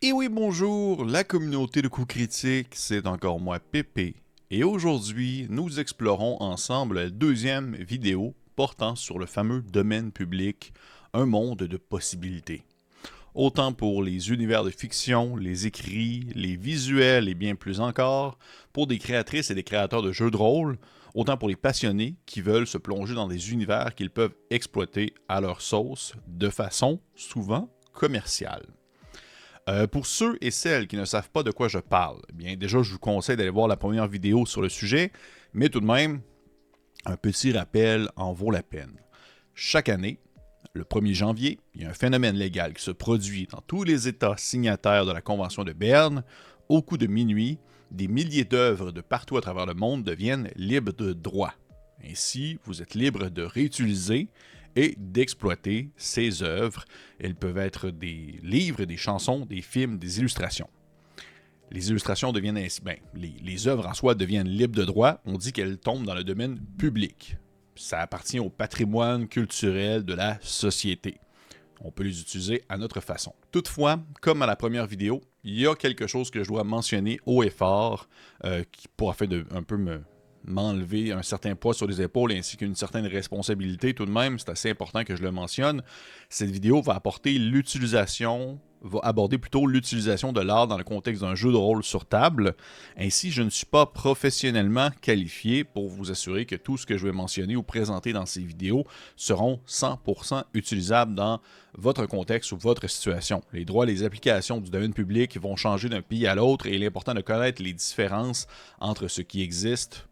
Et oui, bonjour, la communauté de coups critiques, c'est encore moi, Pépé. Et aujourd'hui, nous explorons ensemble la deuxième vidéo portant sur le fameux domaine public, un monde de possibilités. Autant pour les univers de fiction, les écrits, les visuels et bien plus encore, pour des créatrices et des créateurs de jeux de rôle, autant pour les passionnés qui veulent se plonger dans des univers qu'ils peuvent exploiter à leur sauce de façon souvent commerciale. Pour ceux et celles qui ne savent pas de quoi je parle, eh bien déjà je vous conseille d'aller voir la première vidéo sur le sujet, mais tout de même, un petit rappel en vaut la peine. Chaque année, le 1er janvier, il y a un phénomène légal qui se produit dans tous les États signataires de la Convention de Berne. Au coup de minuit, des milliers d'œuvres de partout à travers le monde deviennent libres de droit. Ainsi, vous êtes libre de réutiliser et d'exploiter ces œuvres. Elles peuvent être des livres, des chansons, des films, des illustrations. Les illustrations deviennent ainsi, les œuvres en soi deviennent libres de droit. On dit qu'elles tombent dans le domaine public. Ça appartient au patrimoine culturel de la société. On peut les utiliser à notre façon. Toutefois, comme à la première vidéo, il y a quelque chose que je dois mentionner haut et fort qui pourra faire un peu m'enlever un certain poids sur les épaules ainsi qu'une certaine responsabilité tout de même. C'est assez important que je le mentionne. Cette vidéo va aborder plutôt l'utilisation de l'art dans le contexte d'un jeu de rôle sur table. Ainsi, je ne suis pas professionnellement qualifié pour vous assurer que tout ce que je vais mentionner ou présenter dans ces vidéos seront 100% utilisables dans votre contexte ou votre situation. Les droits et les applications du domaine public vont changer d'un pays à l'autre et il est important de connaître les différences entre ce qui existe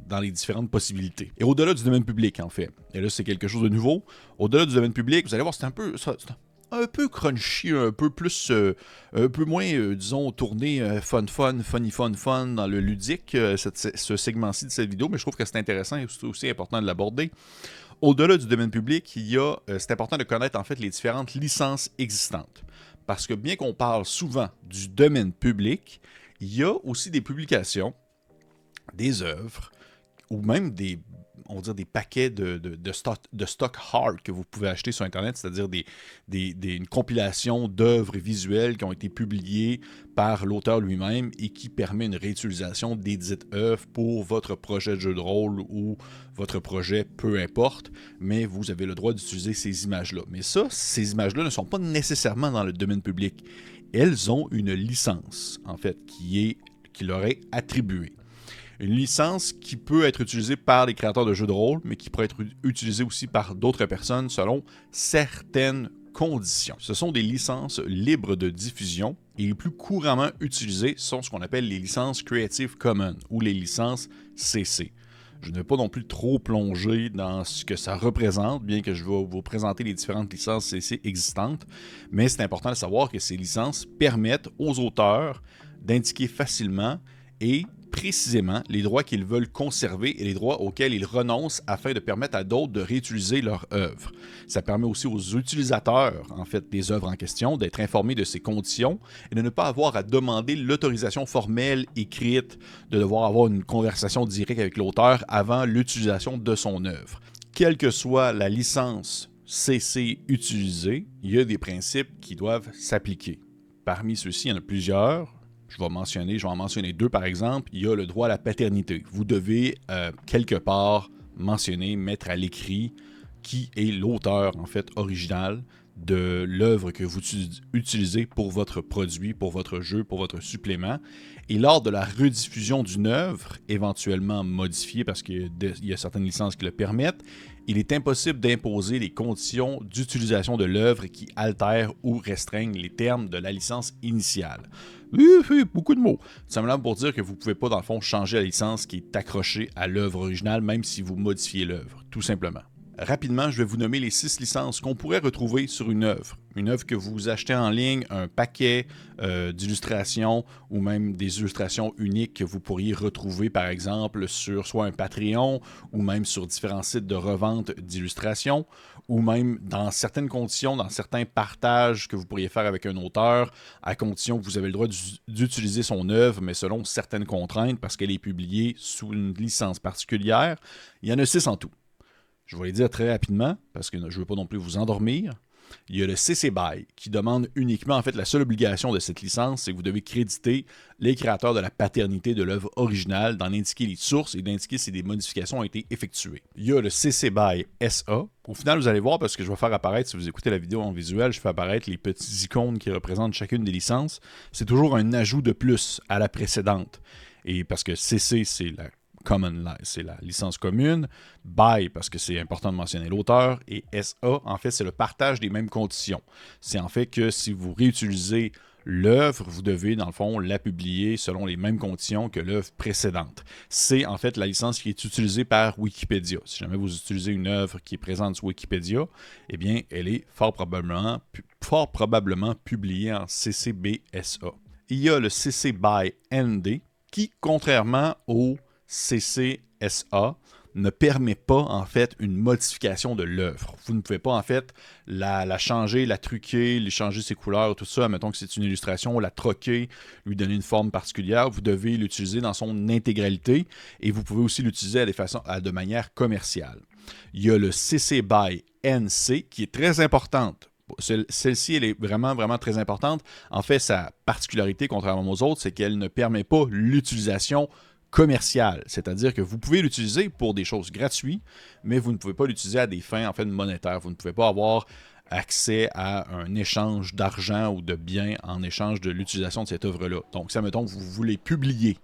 dans les différentes possibilités. Et au-delà du domaine public, en fait, et là c'est quelque chose de nouveau, au-delà du domaine public, vous allez voir, c'est un peu crunchy, un peu plus, un peu moins, disons, tourné fun dans le ludique, ce segment-ci de cette vidéo, mais je trouve que c'est intéressant et c'est aussi important de l'aborder. Au-delà du domaine public, c'est important de connaître en fait les différentes licences existantes. Parce que bien qu'on parle souvent du domaine public, il y a aussi des publications, des œuvres, ou même on va dire des paquets de stock hard que vous pouvez acheter sur Internet, c'est-à-dire une compilation d'œuvres visuelles qui ont été publiées par l'auteur lui-même et qui permet une réutilisation des dites œuvres pour votre projet de jeu de rôle ou votre projet, peu importe, mais vous avez le droit d'utiliser ces images-là. Mais ça, ces images-là ne sont pas nécessairement dans le domaine public. Elles ont une licence, en fait, qui leur est attribuée. Une licence qui peut être utilisée par les créateurs de jeux de rôle, mais qui pourrait être utilisée aussi par d'autres personnes selon certaines conditions. Ce sont des licences libres de diffusion et les plus couramment utilisées sont ce qu'on appelle les licences Creative Commons ou les licences CC. Je ne vais pas non plus trop plonger dans ce que ça représente, bien que je vais vous présenter les différentes licences CC existantes, mais c'est important de savoir que ces licences permettent aux auteurs d'indiquer facilement et précisément les droits qu'ils veulent conserver et les droits auxquels ils renoncent afin de permettre à d'autres de réutiliser leur œuvre. Ça permet aussi aux utilisateurs, en fait, des œuvres en question, d'être informés de ces conditions et de ne pas avoir à demander l'autorisation formelle écrite, de devoir avoir une conversation directe avec l'auteur avant l'utilisation de son œuvre. Quelle que soit la licence CC utilisée, il y a des principes qui doivent s'appliquer. Parmi ceux-ci, il y en a plusieurs. Je vais en mentionner deux par exemple. Il y a le droit à la paternité. Vous devez quelque part mentionner, mettre à l'écrit qui est l'auteur en fait original de l'œuvre que vous utilisez pour votre produit, pour votre jeu, pour votre supplément. Et lors de la rediffusion d'une œuvre, éventuellement modifiée parce qu'il y a certaines licences qui le permettent, il est impossible d'imposer les conditions d'utilisation de l'œuvre qui altèrent ou restreignent les termes de la licence initiale. Beaucoup de mots. Simplement pour dire que vous ne pouvez pas, dans le fond, changer la licence qui est accrochée à l'œuvre originale, même si vous modifiez l'œuvre, tout simplement. Rapidement, je vais vous nommer les 6 licences qu'on pourrait retrouver sur une œuvre. Une œuvre que vous achetez en ligne, un paquet d'illustrations ou même des illustrations uniques que vous pourriez retrouver par exemple sur soit un Patreon ou même sur différents sites de revente d'illustrations ou même dans certaines conditions, dans certains partages que vous pourriez faire avec un auteur à condition que vous avez le droit d'utiliser son œuvre mais selon certaines contraintes parce qu'elle est publiée sous une licence particulière. Il y en a 6 en tout. Je vais les dire très rapidement, parce que je ne veux pas non plus vous endormir. Il y a le CC BY qui demande uniquement, en fait, la seule obligation de cette licence, c'est que vous devez créditer les créateurs de la paternité de l'œuvre originale, d'en indiquer les sources et d'indiquer si des modifications ont été effectuées. Il y a le CC BY SA. Au final, vous allez voir, parce que je vais faire apparaître, si vous écoutez la vidéo en visuel, je fais apparaître les petites icônes qui représentent chacune des licences. C'est toujours un ajout de plus à la précédente. Et parce que CC, c'est la c'est la licence commune. BY, parce que c'est important de mentionner l'auteur. Et SA, en fait, c'est le partage des mêmes conditions. C'est en fait que si vous réutilisez l'œuvre, vous devez, dans le fond, la publier selon les mêmes conditions que l'œuvre précédente. C'est en fait la licence qui est utilisée par Wikipédia. Si jamais vous utilisez une œuvre qui est présente sur Wikipédia, eh bien, elle est fort probablement publiée en CC BY-SA. Il y a le CC BY ND qui, contrairement au CC-SA, ne permet pas, en fait, une modification de l'œuvre. Vous ne pouvez pas, en fait, la changer, la truquer, lui changer ses couleurs, tout ça. Mettons que c'est une illustration, la troquer, lui donner une forme particulière. Vous devez l'utiliser dans son intégralité et vous pouvez aussi l'utiliser de manière commerciale. Il y a le CC BY NC qui est très importante. Celle-ci, elle est vraiment, vraiment très importante. En fait, sa particularité, contrairement aux autres, c'est qu'elle ne permet pas l'utilisation commerciale, c'est-à-dire que vous pouvez l'utiliser pour des choses gratuites, mais vous ne pouvez pas l'utiliser à des fins en fait monétaires. Vous ne pouvez pas avoir accès à un échange d'argent ou de biens en échange de l'utilisation de cette œuvre-là. Donc, si, admettons, vous voulez publier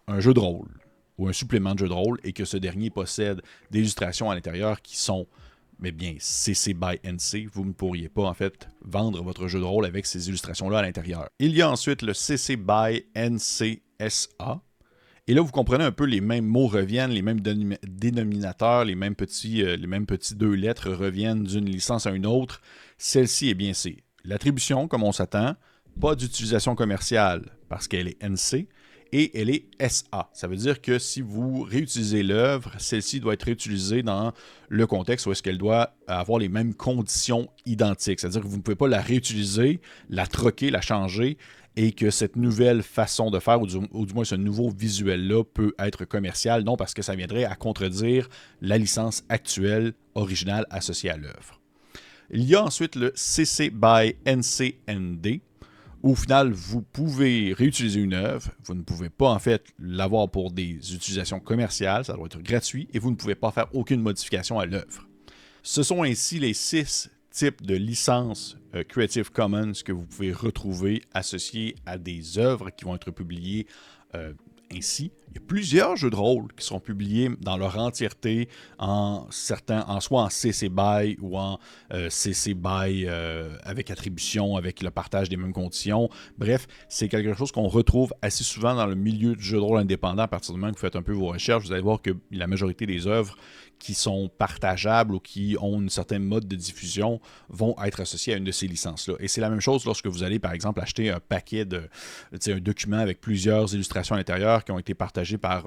un jeu de rôle ou un supplément de jeu de rôle et que ce dernier possède des illustrations à l'intérieur qui sont mais bien CC BY NC, vous ne pourriez pas en fait vendre votre jeu de rôle avec ces illustrations-là à l'intérieur. Il y a ensuite le CC BY NC SA. Et là, vous comprenez un peu, les mêmes mots reviennent, les mêmes dénominateurs, les mêmes petits deux lettres reviennent d'une licence à une autre. Celle-ci, eh bien, c'est l'attribution, comme on s'attend, pas d'utilisation commerciale, parce qu'elle est NC, et elle est SA. Ça veut dire que si vous réutilisez l'œuvre, celle-ci doit être réutilisée dans le contexte où est-ce qu'elle doit avoir les mêmes conditions identiques. C'est-à-dire que vous ne pouvez pas la réutiliser, la troquer, la changer, et que cette nouvelle façon de faire, ou du moins ce nouveau visuel-là, peut être commercial. Non, parce que ça viendrait à contredire la licence actuelle, originale, associée à l'œuvre. Il y a ensuite le CC BY NC-ND, où au final, vous pouvez réutiliser une œuvre, vous ne pouvez pas en fait l'avoir pour des utilisations commerciales, ça doit être gratuit, et vous ne pouvez pas faire aucune modification à l'œuvre. Ce sont ainsi les 6 types de licences Creative Commons que vous pouvez retrouver associées à des œuvres qui vont être publiées ainsi. Il y a plusieurs jeux de rôle qui sont publiés dans leur entièreté soit en CC BY ou en CC BY avec attribution, avec le partage des mêmes conditions. Bref, c'est quelque chose qu'on retrouve assez souvent dans le milieu du jeu de rôle indépendant. À partir du moment que vous faites un peu vos recherches, vous allez voir que la majorité des œuvres qui sont partageables ou qui ont un certain mode de diffusion vont être associés à une de ces licences-là. Et c'est la même chose lorsque vous allez, par exemple, acheter un paquet un document avec plusieurs illustrations à l'intérieur qui ont été partagées par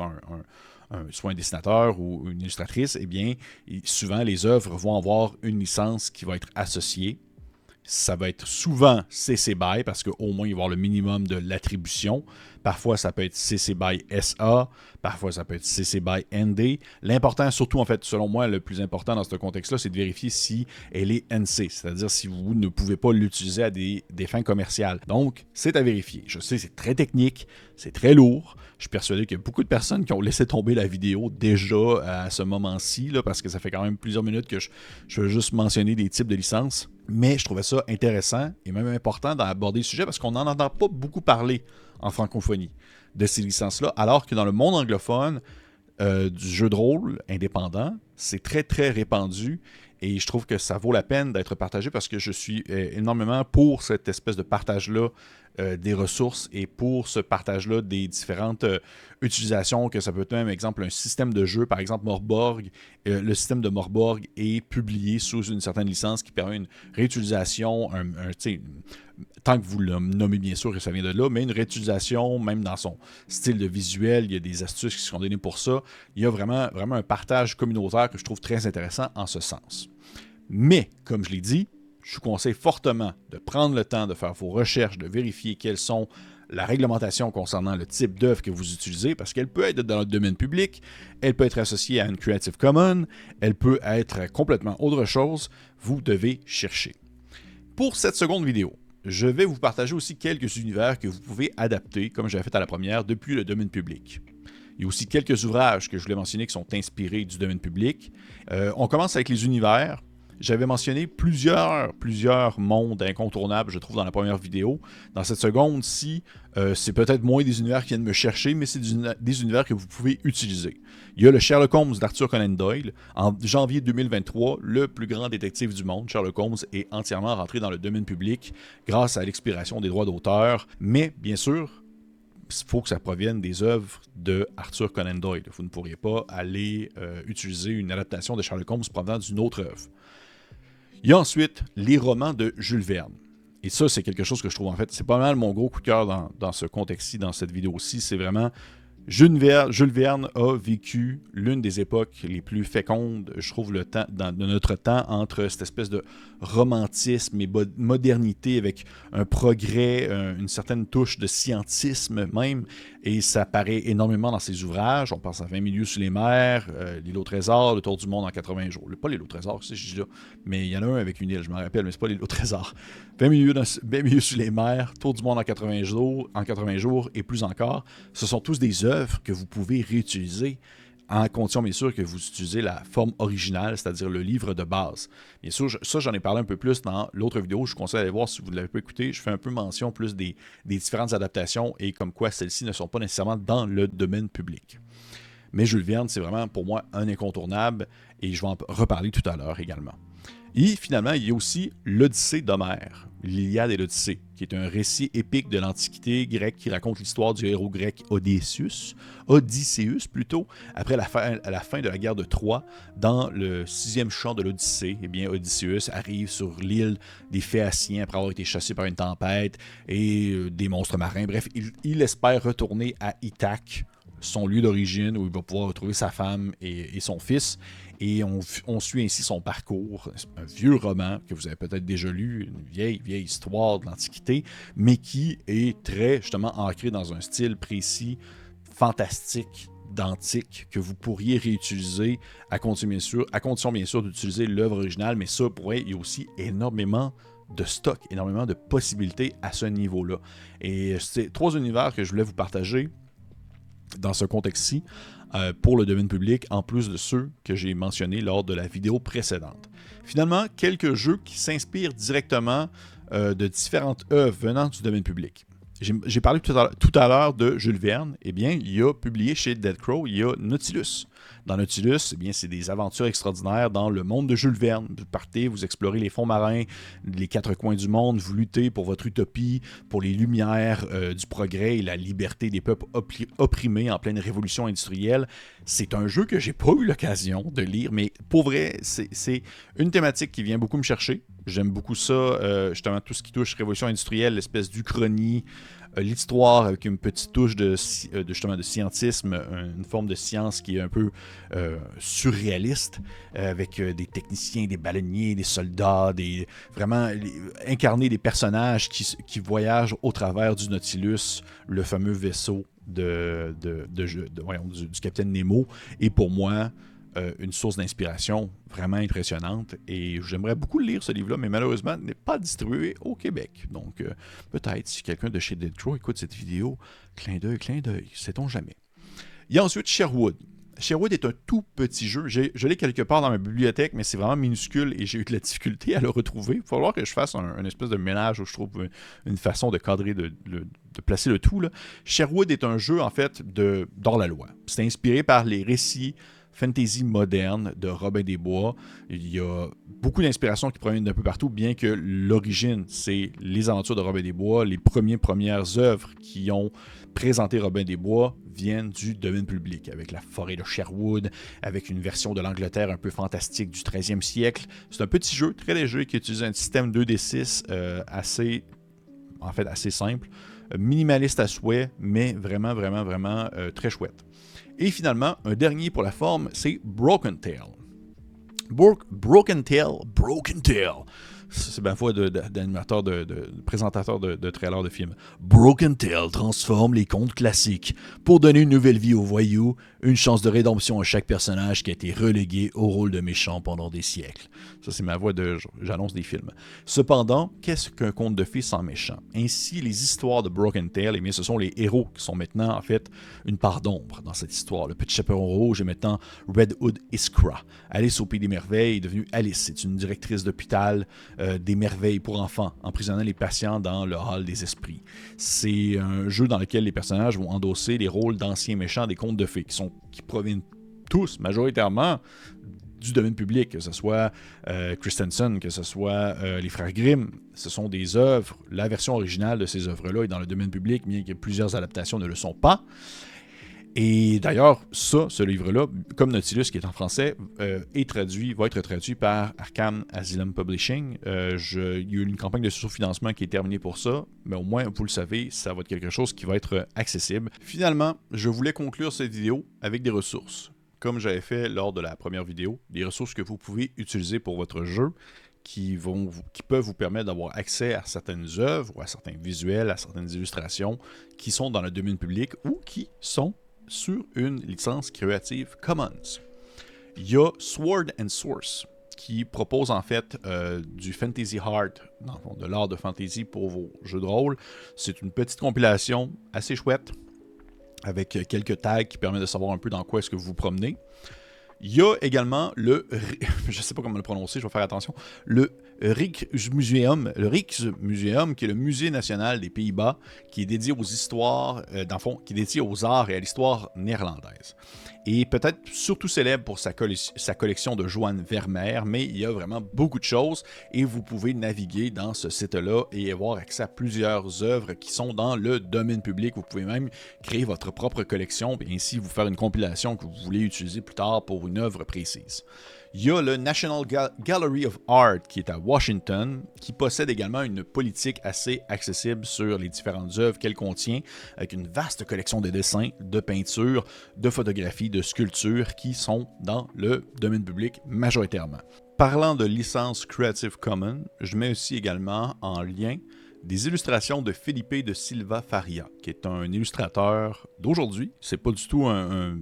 soit un dessinateur ou une illustratrice. Eh bien, souvent, les œuvres vont avoir une licence qui va être associée. Ça va être souvent CC BY parce qu'au moins il va y avoir le minimum de l'attribution. Parfois, ça peut être CC BY SA, parfois ça peut être CC BY ND. L'important, surtout en fait, selon moi, le plus important dans ce contexte-là, c'est de vérifier si elle est NC, c'est-à-dire si vous ne pouvez pas l'utiliser à des fins commerciales. Donc, c'est à vérifier. Je sais, c'est très technique, c'est très lourd. Je suis persuadé qu'il y a beaucoup de personnes qui ont laissé tomber la vidéo déjà à ce moment-ci, là, parce que ça fait quand même plusieurs minutes que je veux juste mentionner des types de licences. Mais je trouvais ça intéressant et même important d'aborder le sujet parce qu'on n'en entend pas beaucoup parler en francophonie de ces licences-là, alors que dans le monde anglophone du jeu de rôle indépendant, c'est très très répandu et je trouve que ça vaut la peine d'être partagé parce que je suis énormément pour cette espèce de partage-là des ressources et pour ce partage-là des différentes utilisations, que ça peut être même, exemple, un système de jeu, par exemple Morborg. Le système de Morborg est publié sous une certaine licence qui permet une réutilisation, tant que vous le nommez bien sûr que ça vient de là, mais une réutilisation même dans son style de visuel, il y a des astuces qui sont données pour ça. Il y a vraiment, vraiment un partage communautaire que je trouve très intéressant en ce sens. Mais, comme je l'ai dit, je vous conseille fortement de prendre le temps de faire vos recherches, de vérifier quelles sont la réglementation concernant le type d'œuvre que vous utilisez, parce qu'elle peut être dans le domaine public, elle peut être associée à une Creative Commons, elle peut être complètement autre chose, vous devez chercher. Pour cette seconde vidéo, je vais vous partager aussi quelques univers que vous pouvez adapter, comme j'avais fait à la première, depuis le domaine public. Il y a aussi quelques ouvrages que je voulais mentionner qui sont inspirés du domaine public. On commence avec les univers. J'avais mentionné plusieurs mondes incontournables, je trouve, dans la première vidéo. Dans cette seconde-ci, c'est peut-être moins des univers qui viennent me chercher, mais c'est des univers que vous pouvez utiliser. Il y a le Sherlock Holmes d'Arthur Conan Doyle. En janvier 2023, le plus grand détective du monde, Sherlock Holmes, est entièrement rentré dans le domaine public grâce à l'expiration des droits d'auteur. Mais, bien sûr, il faut que ça provienne des œuvres de Arthur Conan Doyle. Vous ne pourriez pas aller utiliser une adaptation de Sherlock Holmes provenant d'une autre œuvre. Il y a ensuite les romans de Jules Verne. Et ça, c'est quelque chose que je trouve, en fait, c'est pas mal mon gros coup de cœur dans ce contexte-ci, dans cette vidéo-ci. C'est vraiment Jules Verne a vécu l'une des époques les plus fécondes, je trouve, de notre temps, entre cette espèce de romantisme et modernité avec un progrès, une certaine touche de scientisme même, et ça paraît énormément dans ses ouvrages. On pense à 20 milieux sous les mers, L'île au trésor, Le tour du monde en 80 jours. Pas l'île au trésor, c'est je dis là, mais il y en a un avec une île, je m'en rappelle, mais c'est pas l'île au trésor. 20 milieux sous les mers, Tour du monde en 80 jours et plus encore. Ce sont tous des œuvres que vous pouvez réutiliser en condition, bien sûr, que vous utilisez la forme originale, c'est-à-dire le livre de base. Bien sûr, ça, j'en ai parlé un peu plus dans l'autre vidéo. Je vous conseille d'aller voir si vous ne l'avez pas écouté. Je fais un peu mention plus des différentes adaptations et comme quoi celles-ci ne sont pas nécessairement dans le domaine public. Mais Jules Verne, c'est vraiment pour moi un incontournable et je vais en reparler tout à l'heure également. Et finalement, il y a aussi l'Odyssée d'Homère, l'Iliade et l'Odyssée, qui est un récit épique de l'Antiquité grecque qui raconte l'histoire du héros grec Odysseus plutôt, après la fin de la guerre de Troie. Dans le 6e chant de l'Odyssée, eh bien, Odysseus arrive sur l'île des Phéaciens après avoir été chassé par une tempête et des monstres marins. Bref, il espère retourner à Ithaque, son lieu d'origine, où il va pouvoir retrouver sa femme et son fils. Et on suit ainsi son parcours. C'est un vieux roman que vous avez peut-être déjà lu, une vieille histoire de l'Antiquité, mais qui est très, justement, ancré dans un style précis, fantastique, d'antique, que vous pourriez réutiliser à condition bien sûr d'utiliser l'œuvre originale, mais ça, il y a aussi énormément de stock, énormément de possibilités à ce niveau-là. Et c'est 3 univers que je voulais vous partager dans ce contexte-ci pour le domaine public, en plus de ceux que j'ai mentionnés lors de la vidéo précédente. Finalement, quelques jeux qui s'inspirent directement de différentes œuvres venant du domaine public. J'ai parlé tout à l'heure de Jules Verne. Eh bien, il a publié chez Dead Crow, il y a Nautilus. Dans Nautilus, eh bien, c'est des aventures extraordinaires dans le monde de Jules Verne. Vous partez, vous explorez les fonds marins, les 4 coins du monde, vous luttez pour votre utopie, pour les lumières du progrès et la liberté des peuples opprimés en pleine révolution industrielle. C'est un jeu que j'ai pas eu l'occasion de lire, mais pour vrai, c'est une thématique qui vient beaucoup me chercher. J'aime beaucoup ça, justement, tout ce qui touche révolution industrielle, l'espèce d'Uchronie, l'histoire avec une petite touche de scientisme, une forme de science qui est un peu surréaliste, avec des techniciens, des baleiniers, des soldats, vraiment incarner des personnages qui voyagent au travers du Nautilus, le fameux vaisseau du capitaine Nemo. Et pour moi, une source d'inspiration vraiment impressionnante et j'aimerais beaucoup lire ce livre-là, mais malheureusement, il n'est pas distribué au Québec. Donc, peut-être, si quelqu'un de chez Dead Crow écoute cette vidéo, clin d'œil, sait-on jamais. Il y a ensuite Sherwood. Sherwood est un tout petit jeu. Je l'ai quelque part dans ma bibliothèque, mais c'est vraiment minuscule et j'ai eu de la difficulté à le retrouver. Il va falloir que je fasse un espèce de ménage où je trouve une façon de cadrer, de placer le tout, là. Sherwood est un jeu, en fait, d'hors-la-loi. C'est inspiré par les récits fantasy moderne de Robin des Bois. Il y a beaucoup d'inspirations qui proviennent d'un peu partout, bien que l'origine, c'est les aventures de Robin des Bois. Les premières œuvres qui ont présenté Robin des Bois viennent du domaine public, avec la forêt de Sherwood, avec une version de l'Angleterre un peu fantastique du 13e siècle. C'est un petit jeu très léger qui utilise un système 2D6 assez simple, minimaliste à souhait, mais vraiment très chouette. Et finalement, un dernier pour la forme, c'est Broken Tale. Broken Tale, C'est ma voix d'animateur, de présentateur de trailer de film. Broken Tale transforme les contes classiques pour donner une nouvelle vie aux voyous, une chance de rédemption à chaque personnage qui a été relégué au rôle de méchant pendant des siècles. Ça, c'est ma voix j'annonce des films. Cependant, qu'est-ce qu'un conte de fées sans méchant? Ainsi, les histoires de Broken Tale, eh bien, ce sont les héros qui sont maintenant, en fait, une part d'ombre dans cette histoire. Le petit chaperon rouge est maintenant Red Hood Iskra. Alice au Pays des Merveilles est devenue Alice. C'est une directrice d'hôpital des merveilles pour enfants, emprisonnant les patients dans le hall des esprits. C'est un jeu dans lequel les personnages vont endosser les rôles d'anciens méchants des contes de fées, qui proviennent tous, majoritairement, du domaine public, que ce soit Christensen, que ce soit les frères Grimm. Ce sont des œuvres, la version originale de ces œuvres-là est dans le domaine public, bien que plusieurs adaptations ne le sont pas. Et d'ailleurs, ce livre-là, comme Nautilus, qui est en français, va être traduit par Arkham Asylum Publishing. Il y a eu une campagne de sous-financement qui est terminée pour ça, mais au moins, vous le savez, ça va être quelque chose qui va être accessible. Finalement, je voulais conclure cette vidéo avec des ressources. Comme j'avais fait lors de la première vidéo, des ressources que vous pouvez utiliser pour votre jeu, qui peuvent vous permettre d'avoir accès à certaines œuvres, ou à certains visuels, à certaines illustrations, qui sont dans le domaine public ou qui sont sur une licence Creative Commons. Il y a Sword and Source qui propose en fait du fantasy art, dans le fond, de l'art de fantasy pour vos jeux de rôle. C'est une petite compilation assez chouette avec quelques tags qui permettent de savoir un peu dans quoi est-ce que vous vous promenez. Il y a également le, je ne sais pas comment le prononcer, je vais faire attention, le Rijksmuseum, qui est le musée national des Pays-Bas, qui est dédié aux histoires, dans le fond, qui est dédié aux arts et à l'histoire néerlandaise. Et peut-être surtout célèbre pour sa collection de Johan Vermeer, mais il y a vraiment beaucoup de choses et vous pouvez naviguer dans ce site-là et avoir accès à plusieurs œuvres qui sont dans le domaine public. Vous pouvez même créer votre propre collection et ainsi vous faire une compilation que vous voulez utiliser plus tard pour une œuvre précise. Il y a le National Gallery of Art qui est à Washington, qui possède également une politique assez accessible sur les différentes œuvres qu'elle contient, avec une vaste collection de dessins, de peintures, de photographies, de sculptures qui sont dans le domaine public majoritairement. Parlant de licence Creative Commons, je mets aussi également en lien des illustrations de Felipe de Silva Faria, qui est un illustrateur d'aujourd'hui. C'est pas du tout un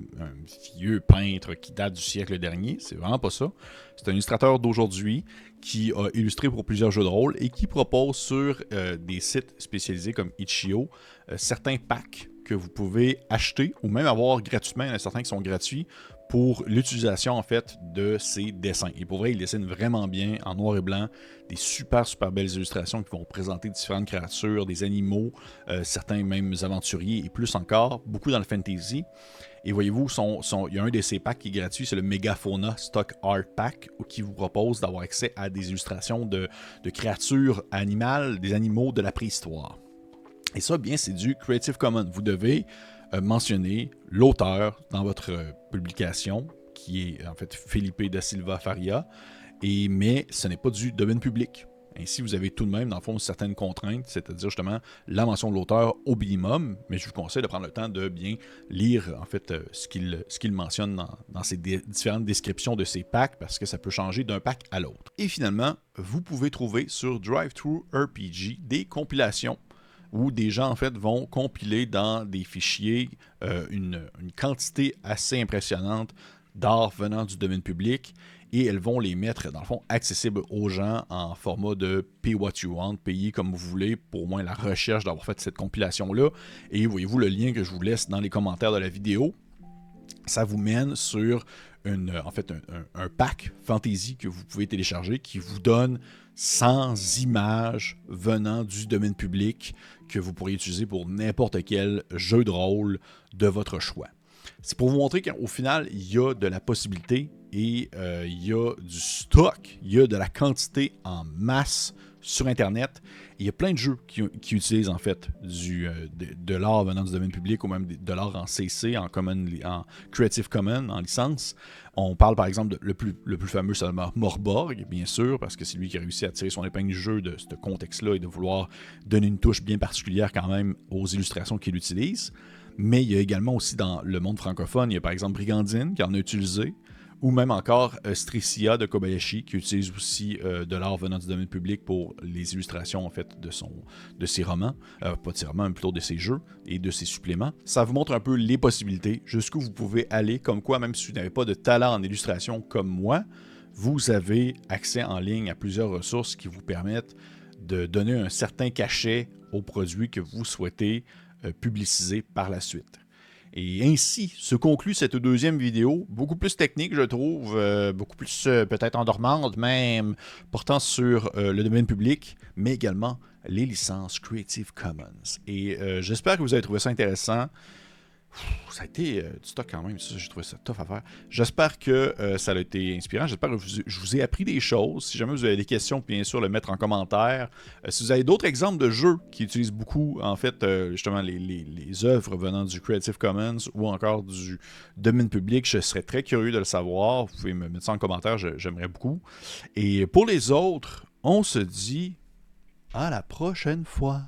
vieux peintre qui date du siècle dernier, c'est vraiment pas ça. C'est un illustrateur d'aujourd'hui qui a illustré pour plusieurs jeux de rôle et qui propose sur des sites spécialisés comme Itch.io certains packs que vous pouvez acheter ou même avoir gratuitement. Il y en a certains qui sont gratuits pour l'utilisation en fait de ces dessins. Et pour vrai, il dessine vraiment bien en noir et blanc des super belles illustrations qui vont présenter différentes créatures, des animaux, certains même aventuriers et plus encore, beaucoup dans le fantasy. Et voyez-vous, il y a un de ces packs qui est gratuit, c'est le Megafauna Stock Art Pack, qui vous propose d'avoir accès à des illustrations de créatures animales, des animaux de la préhistoire. Et ça, bien, c'est du Creative Commons. Vous devez mentionner l'auteur dans votre publication, qui est en fait Felipe da Silva Faria, mais ce n'est pas du domaine public. Ainsi, vous avez tout de même, dans le fond, certaines contraintes, c'est-à-dire justement la mention de l'auteur au minimum, mais je vous conseille de prendre le temps de bien lire en fait ce qu'il mentionne dans ses différentes descriptions de ses packs, parce que ça peut changer d'un pack à l'autre. Et finalement, vous pouvez trouver sur DriveThruRPG des compilations où des gens en fait vont compiler dans des fichiers une quantité assez impressionnante d'art venant du domaine public et elles vont les mettre dans le fond accessibles aux gens en format de pay what you want, payer comme vous voulez pour au moins la recherche d'avoir fait cette compilation-là. Et voyez-vous le lien que je vous laisse dans les commentaires de la vidéo, ça vous mène sur un pack fantasy que vous pouvez télécharger qui vous donne 100 images venant du domaine public que vous pourriez utiliser pour n'importe quel jeu de rôle de votre choix. C'est pour vous montrer qu'au final, il y a de la possibilité et il y a du stock, il y a de la quantité en masse sur Internet. Et il y a plein de jeux qui utilisent en fait de l'art venant du domaine public ou même de l'art en CC, en Creative Commons, en licence. On parle par exemple le plus fameux, c'est Morborg, bien sûr, parce que c'est lui qui a réussi à tirer son épingle du jeu de ce contexte-là et de vouloir donner une touche bien particulière quand même aux illustrations qu'il utilise. Mais il y a également aussi dans le monde francophone, il y a par exemple Brigandine qui en a utilisé, ou même encore Stricia de Kobayashi, qui utilise aussi de l'art venant du domaine public pour les illustrations en fait de ses romans, pas de ses romans, mais plutôt de ses jeux et de ses suppléments. Ça vous montre un peu les possibilités, jusqu'où vous pouvez aller, comme quoi même si vous n'avez pas de talent en illustration comme moi, vous avez accès en ligne à plusieurs ressources qui vous permettent de donner un certain cachet aux produits que vous souhaitez publiciser par la suite. Et ainsi se conclut cette deuxième vidéo, beaucoup plus technique, je trouve, beaucoup plus peut-être endormante, même portant sur le domaine public, mais également les licences Creative Commons. Et j'espère que vous avez trouvé ça intéressant. Ça a été du stock quand même, ça, j'ai trouvé ça tough à faire. J'espère que ça a été inspirant, j'espère que je vous ai appris des choses. Si jamais vous avez des questions, bien sûr, le mettre en commentaire. Si vous avez d'autres exemples de jeux qui utilisent beaucoup, en fait, justement, les œuvres venant du Creative Commons ou encore du domaine public, je serais très curieux de le savoir. Vous pouvez me mettre ça en commentaire, j'aimerais beaucoup. Et pour les autres, on se dit à la prochaine fois.